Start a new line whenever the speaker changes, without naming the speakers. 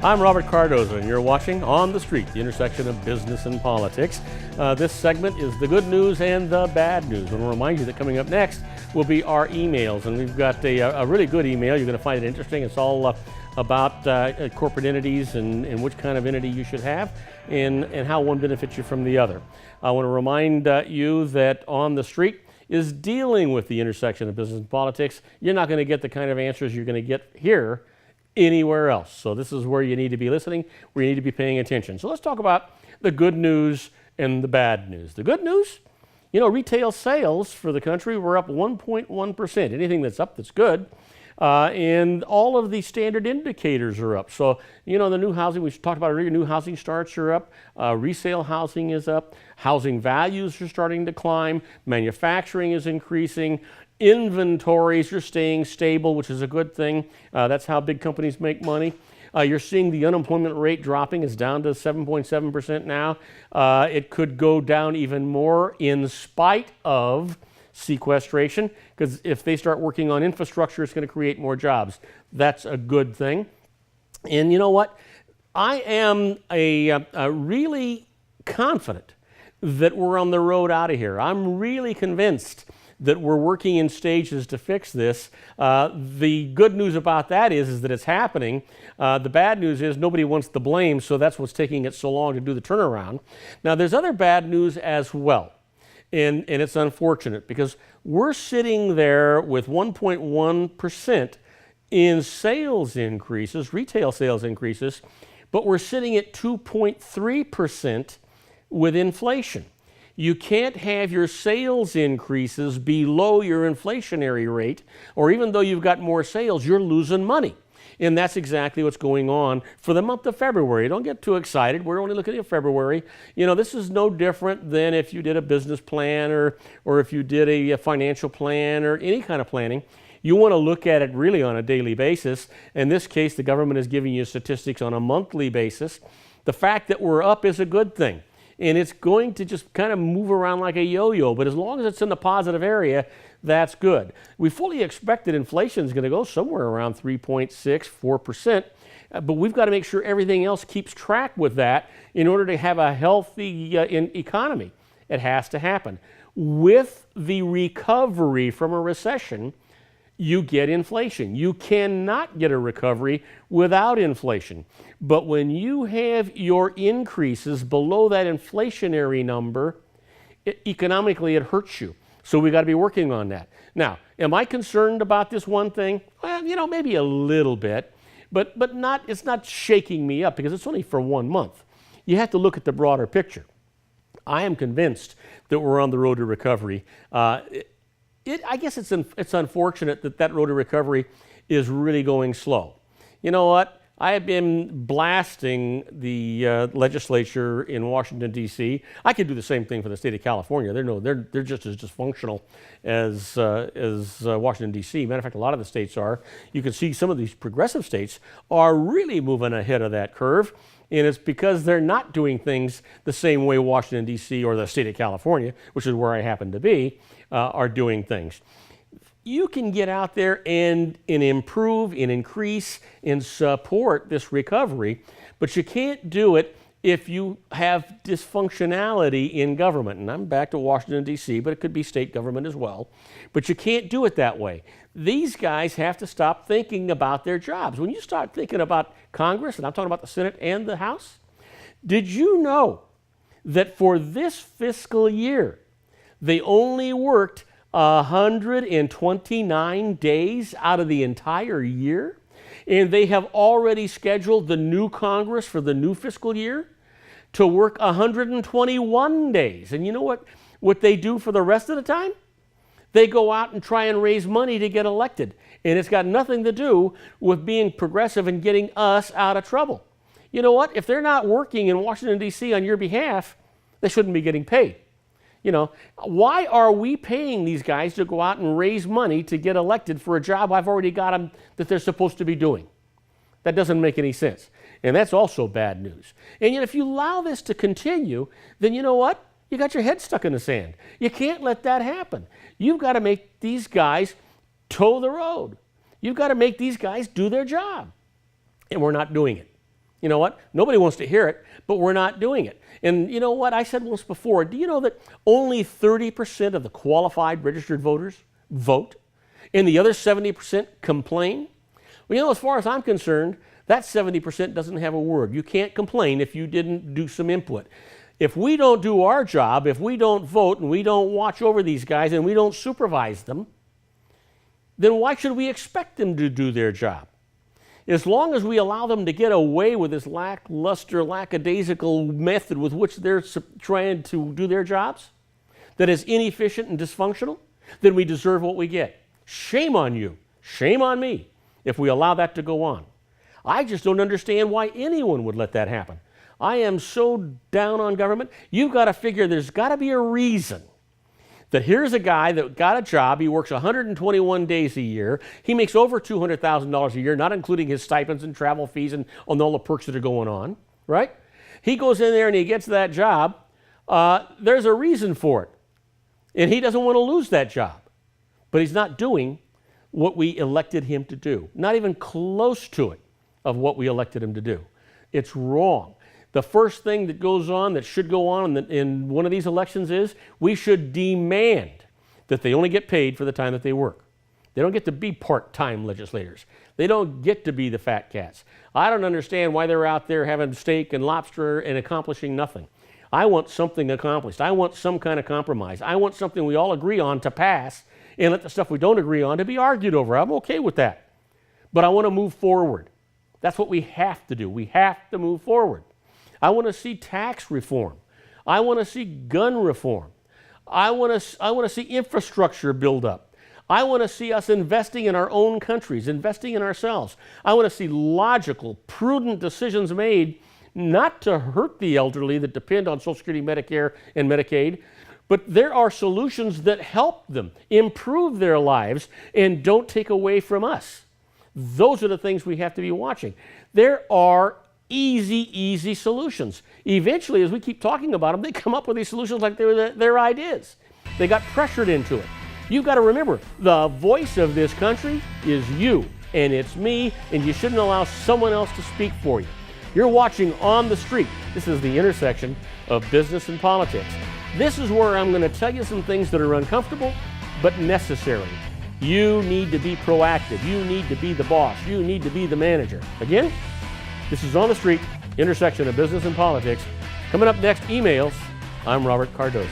I'm Robert Cardoza, and you're watching On the Street, the intersection of business and politics. This segment is the good news and the bad news. I want to remind you that coming up next will be our emails, and we've got a really good email. You're going to find it interesting. It's all about corporate entities and which kind of entity you should have and how one benefits you from the other. I want to remind you that On the Street is dealing with the intersection of business and politics. You're not going to get the kind of answers you're going to get here anywhere else. So this is where you need to be listening, where you need to be paying attention. So let's talk about the good news and the bad news. The good news, retail sales for the country were up 1.1%. Anything that's up, that's good. And all of the standard indicators are up. So, the new housing, we talked about earlier, new housing starts are up, resale housing is up, housing values are starting to climb, manufacturing is increasing, inventories are staying stable, which is a good thing. That's how big companies make money. You're seeing the unemployment rate dropping. It's down to 7.7% now. It could go down even more in spite of sequestration, because if they start working on infrastructure, it's going to create more jobs. That's a good thing. And you know what? I am really confident that we're on the road out of here. I'm really convinced that we're working in stages to fix this. The good news about that is that it's happening. The bad news is nobody wants the blame, so that's what's taking it so long to do the turnaround. Now, there's other bad news as well. And it's unfortunate because we're sitting there with 1.1% in sales increases, retail sales increases, but we're sitting at 2.3% with inflation. You can't have your sales increases below your inflationary rate, or even though you've got more sales, you're losing money. And that's exactly what's going on for the month of February. Don't get too excited. We're only looking at February. This is no different than if you did a business plan or if you did a financial plan or any kind of planning. You want to look at it really on a daily basis. In this case, the government is giving you statistics on a monthly basis. The fact that we're up is a good thing. And it's going to just kind of move around like a yo-yo, but as long as it's in the positive area, that's good. We fully expect that inflation is going to go somewhere around 3.6, 4%, but we've got to make sure everything else keeps track with that in order to have a healthy economy. It has to happen. With the recovery from a recession, you get inflation. You cannot get a recovery without inflation. But when you have your increases below that inflationary number, economically it hurts you. So we've got to be working on that. Now, am I concerned about this one thing? Well, maybe a little bit, but it's not shaking me up because it's only for 1 month. You have to look at the broader picture. I am convinced that we're on the road to recovery. I guess it's unfortunate that road to recovery is really going slow. You know what? I have been blasting the legislature in Washington, D.C. I could do the same thing for the state of California. They're just as dysfunctional as Washington, D.C. Matter of fact, a lot of the states are. You can see some of these progressive states are really moving ahead of that curve, and it's because they're not doing things the same way Washington, D.C. or the state of California, which is where I happen to be, are doing things. You can get out there and improve and increase and support this recovery, but you can't do it if you have dysfunctionality in government. And I'm back to Washington, D.C., but it could be state government as well. But you can't do it that way. These guys have to stop thinking about their jobs. When you start thinking about Congress, and I'm talking about the Senate and the House, did you know that for this fiscal year, they only worked 129 days out of the entire year, and they have already scheduled the new Congress for the new fiscal year to work 121 days. And you know what they do for the rest of the time? They go out and try and raise money to get elected, and it's got nothing to do with being progressive and getting us out of trouble. You know what? If they're not working in Washington, D.C. on your behalf, they shouldn't be getting paid. Why are we paying these guys to go out and raise money to get elected for a job I've already got them that they're supposed to be doing? That doesn't make any sense. And that's also bad news. And yet if you allow this to continue, then you know what? You got your head stuck in the sand. You can't let that happen. You've got to make these guys toe the road. You've got to make these guys do their job. And we're not doing it. You know what? Nobody wants to hear it, but we're not doing it. And you know what? I said once before, do you know that only 30% of the qualified registered voters vote, and the other 70% complain? Well, you know, as far as I'm concerned, that 70% doesn't have a word. You can't complain if you didn't do some input. If we don't do our job, if we don't vote and we don't watch over these guys and we don't supervise them, then why should we expect them to do their job? As long as we allow them to get away with this lackluster, lackadaisical method with which they're trying to do their jobs, that is inefficient and dysfunctional, then we deserve what we get. Shame on you, shame on me, if we allow that to go on. I just don't understand why anyone would let that happen. I am so down on government. You've got to figure there's got to be a reason that here's a guy that got a job. He works 121 days a year. He makes over $200,000 a year, not including his stipends and travel fees and all the perks that are going on, right? He goes in there and he gets that job. There's a reason for it. And he doesn't want to lose that job. But he's not doing what we elected him to do. Not even close to it of what we elected him to do. It's wrong. The first thing that goes on, that should go on in one of these elections is we should demand that they only get paid for the time that they work. They don't get to be part-time legislators. They don't get to be the fat cats. I don't understand why they're out there having steak and lobster and accomplishing nothing. I want something accomplished. I want some kind of compromise. I want something we all agree on to pass and let the stuff we don't agree on to be argued over. I'm okay with that. But I want to move forward. That's what we have to do. We have to move forward. I want to see tax reform. I want to see gun reform. I want to see infrastructure build up. I want to see us investing in our own countries, investing in ourselves. I want to see logical, prudent decisions made not to hurt the elderly that depend on Social Security, Medicare, and Medicaid, but there are solutions that help them improve their lives and don't take away from us. Those are the things we have to be watching. There are easy solutions. Eventually, as we keep talking about them, they come up with these solutions like they were their ideas. They got pressured into it. You've got to remember, the voice of this country is you, and it's me, and you shouldn't allow someone else to speak for you. You're watching On the Street. This is the intersection of business and politics. This is where I'm going to tell you some things that are uncomfortable, but necessary. You need to be proactive. You need to be the boss. You need to be the manager. Again, this is On the Street, intersection of business and politics. Coming up next, emails. I'm Robert Cardoza.